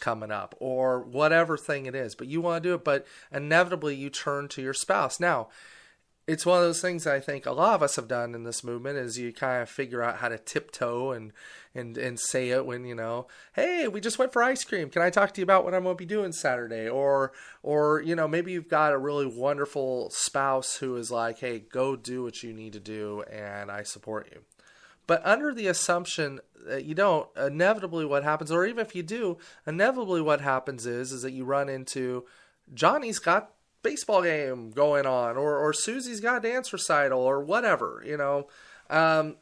coming up or whatever thing it is, but you want to do it, but inevitably you turn to your spouse. Now, it's one of those things I think a lot of us have done in this movement is you kind of figure out how to tiptoe and say it when, hey, we just went for ice cream. Can I talk to you about what I'm going to be doing Saturday? Or, maybe you've got a really wonderful spouse who is like, hey, go do what you need to do and I support you. But under the assumption that you don't, inevitably what happens, or even if you do, inevitably what happens is that you run into Johnny's got baseball game going on, or Susie's got a dance recital, or whatever, in other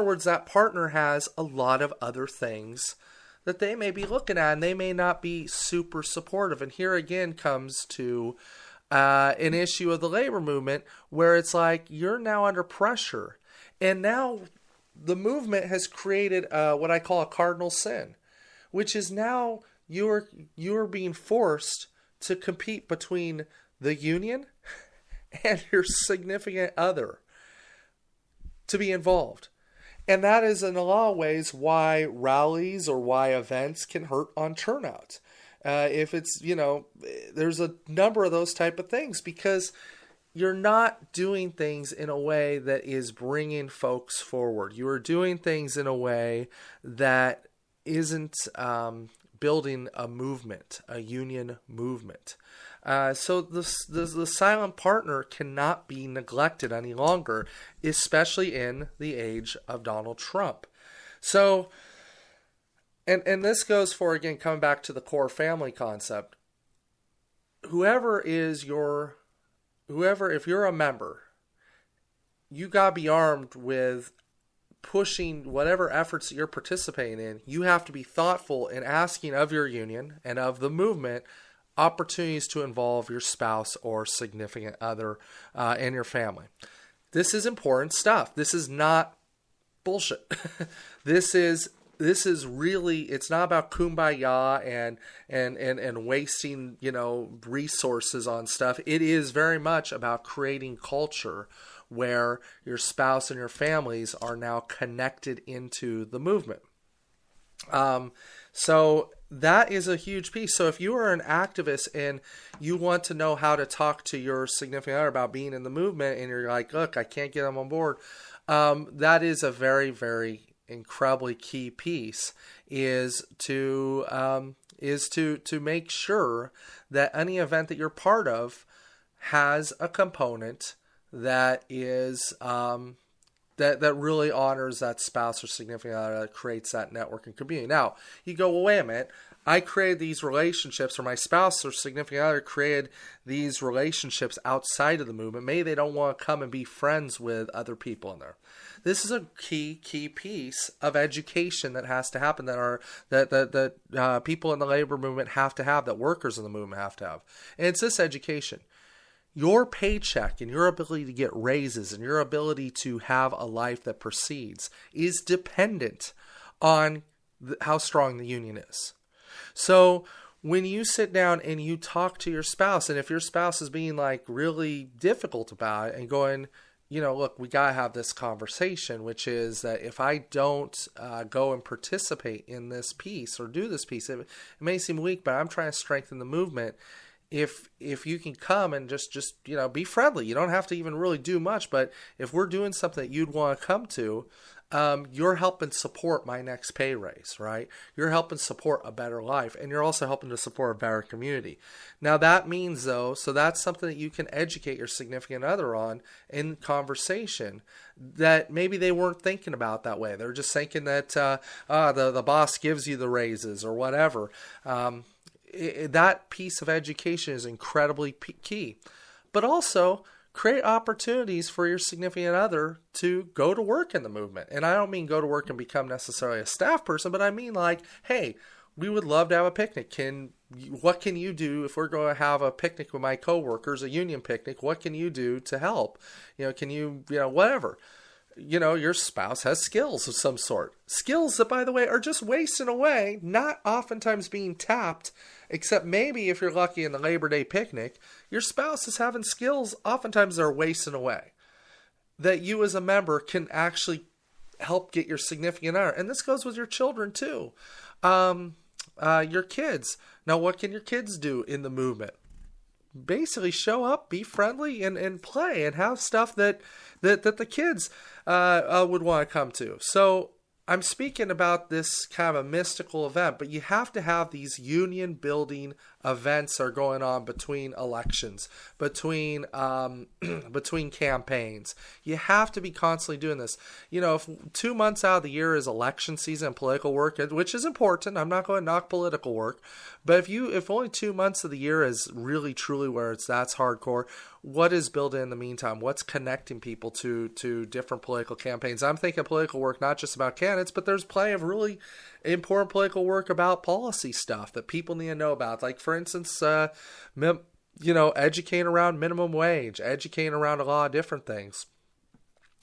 words, that partner has a lot of other things that they may be looking at, and they may not be super supportive. And here again comes to an issue of the labor movement where it's like you're now under pressure, and now the movement has created what I call a cardinal sin, which is now you're being forced to compete between the union and your significant other to be involved. And that is in a lot of ways why rallies or why events can hurt on turnout. If it's, there's a number of those type of things because you're not doing things in a way that is bringing folks forward. You are doing things in a way that isn't building a movement, a union movement. So the silent partner cannot be neglected any longer, especially in the age of Donald Trump. So, and this goes for, again, coming back to the core family concept. If you're a member, you gotta be armed with pushing whatever efforts that you're participating in. You have to be thoughtful in asking of your union and of the movement opportunities to involve your spouse or significant other in your family. This is important stuff. This is not bullshit. This is really, it's not about kumbaya and wasting, resources on stuff. It is very much about creating culture where your spouse and your families are now connected into the movement. So that is a huge piece. So if you are an activist and you want to know how to talk to your significant other about being in the movement and you're like, look, I can't get them on board. That is a very, very incredibly key piece is to make sure that any event that you're part of has a component that is that really honors that spouse or significant other, that creates that network and community. Now, you go, well, wait a minute. I created these relationships, or my spouse or significant other created these relationships outside of the movement. Maybe they don't want to come and be friends with other people in there. This is a key piece of education that has to happen, that people in the labor movement have to have, that workers in the movement have to have. And it's this education. Your paycheck and your ability to get raises and your ability to have a life that proceeds is dependent on how strong the union is. So when you sit down and you talk to your spouse, and if your spouse is being like really difficult about it and going, look, we got to have this conversation, which is that if I don't go and participate in this piece or do this piece, it may seem weak, but I'm trying to strengthen the movement. If you can come and just be friendly, you don't have to even really do much, but if we're doing something that you'd want to come to, you're helping support my next pay raise, right? You're helping support a better life, and you're also helping to support a better community. Now that means though, so that's something that you can educate your significant other on in conversation that maybe they weren't thinking about that way. They're just thinking that the boss gives you the raises or whatever. That piece of education is incredibly key. But also, create opportunities for your significant other to go to work in the movement. And I don't mean go to work and become necessarily a staff person, but I mean like, hey, we would love to have a picnic. What can you do if we're going to have a picnic with my coworkers, a union picnic? What can you do to help? Can you, whatever. Your spouse has skills of some sort. Skills that, by the way, are just wasting away, not oftentimes being tapped, except maybe if you're lucky in the Labor Day picnic, your spouse is having skills oftentimes that are wasting away, that you as a member can actually help get your significant other. And this goes with your children too. your kids. Now, what can your kids do in the movement? Basically show up, be friendly, and play, and have stuff that the kids would want to come to. So I'm speaking about this kind of a mystical event, but you have to have these union building events are going on between elections, between between campaigns. You have to be constantly doing this. If 2 months out of the year is election season and political work, which is important, I'm not going to knock political work, but if only 2 months of the year is really truly where that's hardcore, what is built in the meantime? What's connecting people to different political campaigns? I'm thinking political work, not just about candidates, but there's plenty of really important political work about policy stuff that people need to know about. Like, for instance, educating around minimum wage, educating around a lot of different things.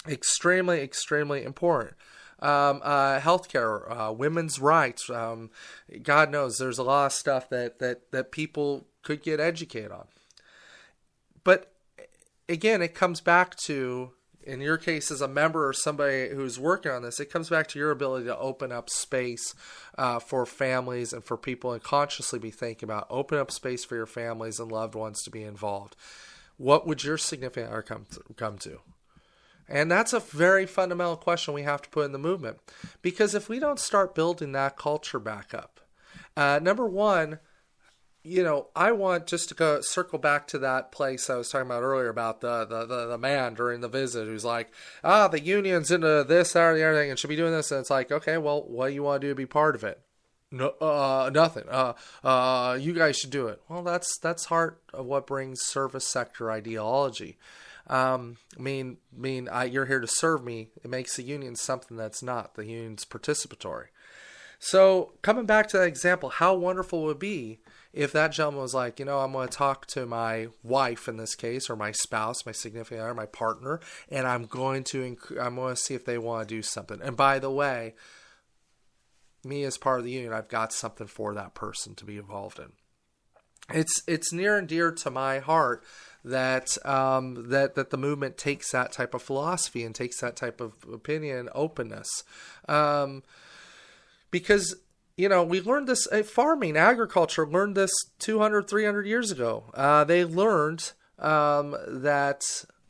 Extremely, extremely important. Healthcare, women's rights. God knows there's a lot of stuff that people could get educated on. But again, it comes back to, in your case as a member or somebody who's working on this, it comes back to your ability to open up space for families and for people, and consciously be thinking about open up space for your families and loved ones to be involved. What would your significant other come to? And that's a very fundamental question we have to put in the movement. Because if we don't start building that culture back up, number one, I want just to go circle back to that place I was talking about earlier about the man during the visit who's like, the union's into this, that, or the other thing and should be doing this. And it's like, okay, well, what do you want to do to be part of it? No, nothing. You guys should do it. Well, that's heart of what brings service sector ideology. You're here to serve me. It makes the union something that's not. The union's participatory. So coming back to that example, how wonderful would it be if that gentleman was like, I'm going to talk to my wife in this case, or my spouse, my significant other, my partner, and I'm going to see if they want to do something. And by the way, me as part of the union, I've got something for that person to be involved in. It's near and dear to my heart that the movement takes that type of philosophy and takes that type of opinion and openness. Because, we learned this, farming, agriculture learned this 200, 300 years ago. They learned that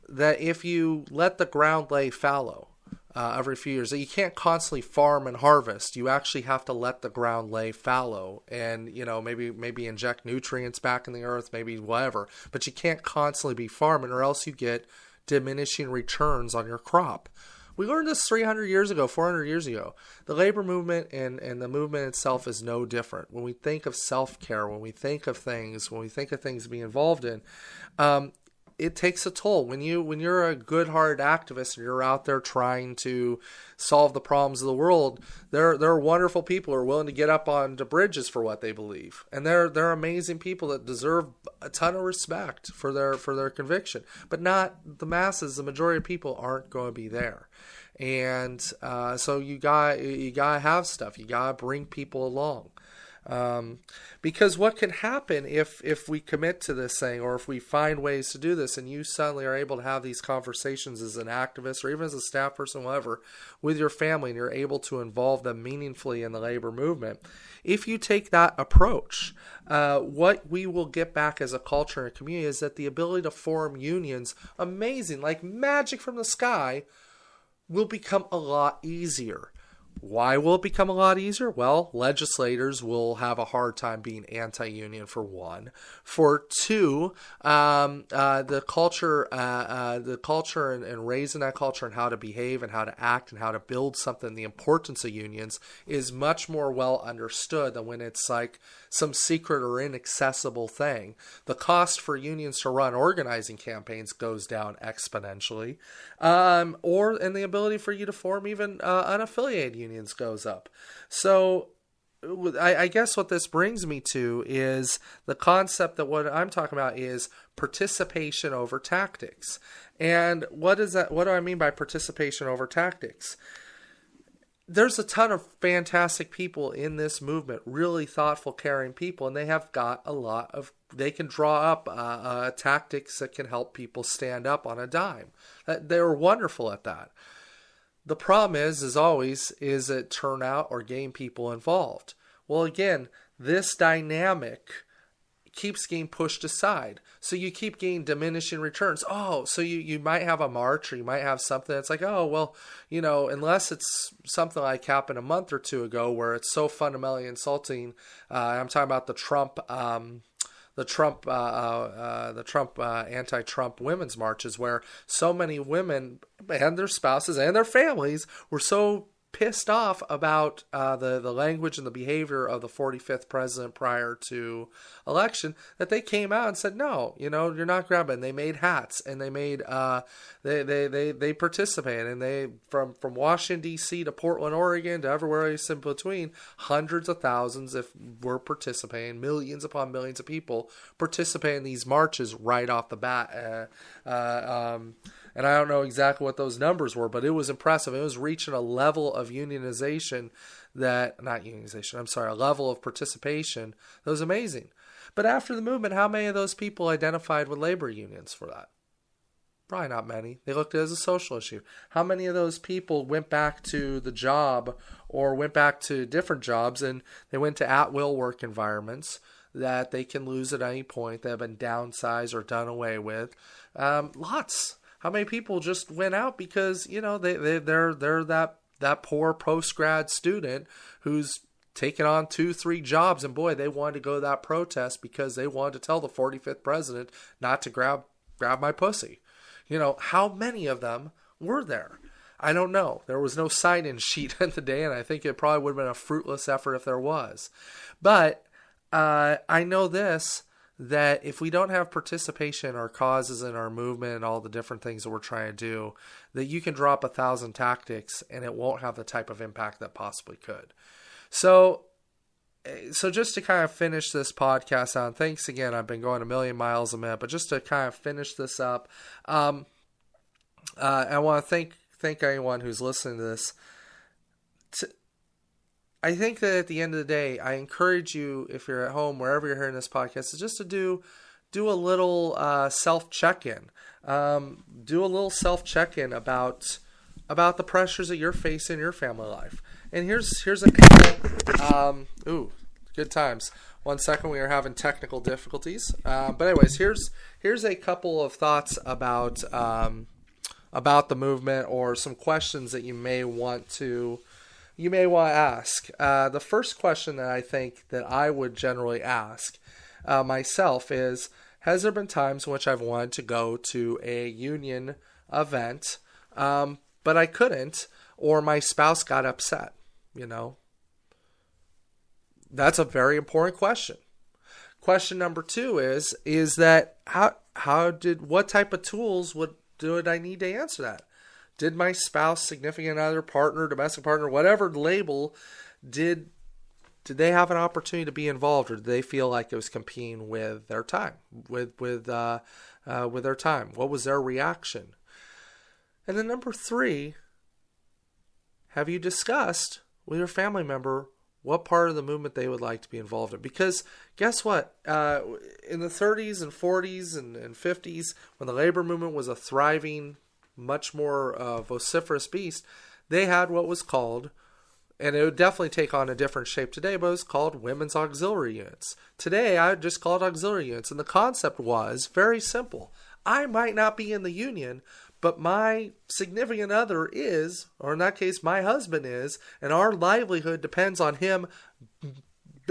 if you let the ground lay fallow every few years, that you can't constantly farm and harvest. You actually have to let the ground lay fallow and, maybe inject nutrients back in the earth, maybe whatever. But you can't constantly be farming, or else you get diminishing returns on your crop. We learned this 300 years ago, 400 years ago. The labor movement and the movement itself is no different. When we think of self-care, when we think of things to be involved in, it takes a toll. When you're a good-hearted activist and you're out there trying to solve the problems of the world, there are wonderful people who are willing to get up onto bridges for what they believe, and they're amazing people that deserve a ton of respect for their conviction. But not the masses. The majority of people aren't going to be there, and so you gotta have stuff. You gotta bring people along. Because what can happen if we commit to this thing, or if we find ways to do this, and you suddenly are able to have these conversations as an activist or even as a staff person, whatever, with your family, and you're able to involve them meaningfully in the labor movement. If you take that approach, what we will get back as a culture and a community is that the ability to form unions, amazing, like magic from the sky, will become a lot easier. Why will it become a lot easier? Well, legislators will have a hard time being anti-union, for one. For two, the culture and raising that culture and how to behave and how to act and how to build something, the importance of unions is much more well understood than when it's like some secret or inaccessible thing. The cost for unions to run organizing campaigns goes down exponentially, and the ability for you to form even unaffiliated unions goes up. So I guess what this brings me to is the concept that what I'm talking about is participation over tactics. And what is that? What do I mean by participation over tactics? There's a ton of fantastic people in this movement, really thoughtful, caring people, and they have got they can draw up tactics that can help people stand up on a dime. They're wonderful at that. The problem is always, is it turnout or getting people involved? Well, again, this dynamic keeps getting pushed aside. So you keep getting diminishing returns. Oh, so you might have a march, or you might have something that's like, oh, well, unless it's something like happened a month or two ago where it's so fundamentally insulting. I'm talking about the Trump anti-Trump women's marches, where so many women and their spouses and their families were so pissed off about the language and the behavior of the 45th president prior to election, that they came out and said, no, you're not grabbing. They made hats, and they made they participated, and they from Washington D.C. to Portland, Oregon, to everywhere else in between, hundreds of thousands were participating, millions upon millions of people participating in these marches right off the bat. And I don't know exactly what those numbers were, but it was impressive. It was reaching a level of a level of participation that was amazing. But after the movement, how many of those people identified with labor unions for that? Probably not many. They looked at it as a social issue. How many of those people went back to the job or went back to different jobs, and they went to at-will work environments that they can lose at any point, that have been downsized or done away with? Lots. How many people just went out because, they're that poor post-grad student who's taken on 2-3 jobs, and boy, they wanted to go to that protest because they wanted to tell the 45th president not to grab my pussy. How many of them were there? I don't know. There was no sign-in sheet in the day, and I think it probably would have been a fruitless effort if there was. But I know this, that if we don't have participation in our causes and our movement and all the different things that we're trying to do, that you can drop 1,000 tactics and it won't have the type of impact that possibly could. So just to kind of finish this podcast on, thanks again. I've been going a million miles a minute, but just to kind of finish this up, I want to thank anyone who's listening to this. I think that at the end of the day, I encourage you, if you're at home, wherever you're hearing this podcast, is just to do a little self-check-in. Do a little self-check-in about the pressures that you're facing in your family life. And here's a couple. Good times. 1 second, we are having technical difficulties. But anyways, here's a couple of thoughts about the movement, or some questions that you may want to ask. The first question that I think that I would generally ask myself is, has there been times in which I've wanted to go to a union event, but I couldn't, or my spouse got upset? That's a very important question. Question number 2 is that what type of tools would I need to answer that? Did my spouse, significant other, partner, domestic partner, whatever label, did they have an opportunity to be involved, or did they feel like it was competing with their time, with their time? What was their reaction? And then number 3, have you discussed with your family member what part of the movement they would like to be involved in? Because guess what? In the 30s and 40s and 50s, when the labor movement was a thriving, much more vociferous beast, they had what was called, and it would definitely take on a different shape today, but it was called women's auxiliary units. Today, I would just call it auxiliary units, and the concept was very simple. I might not be in the union, but my significant other is, or in that case, my husband is, and our livelihood depends on him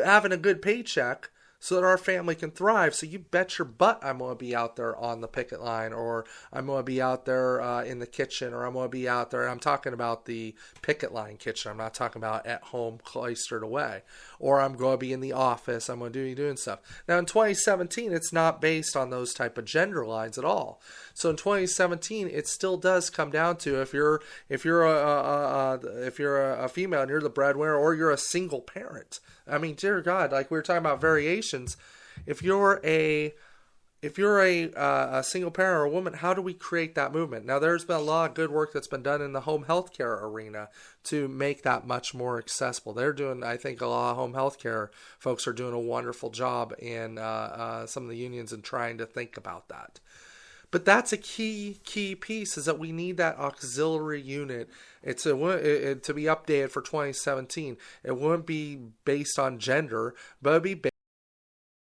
having a good paycheck so that our family can thrive. So you bet your butt I'm going to be out there on the picket line, or I'm going to be out there in the kitchen, or I'm going to be out there. I'm talking about the picket line kitchen. I'm not talking about at home cloistered away. Or I'm going to be in the office. I'm going to be doing stuff. Now in 2017, it's not based on those type of gender lines at all. So in 2017, it still does come down to if you're a female and you're the breadwinner, or you're a single parent. I mean, dear God, like we were talking about variations. If you're a single parent or a woman, how do we create that movement? Now, there's been a lot of good work that's been done in the home healthcare arena to make that much more accessible. They're doing, I think, a lot of home healthcare folks are doing a wonderful job in some of the unions and trying to think about that. But that's a key piece, is that we need that auxiliary unit. It's to be updated for 2017. It wouldn't be based on gender, but it'd be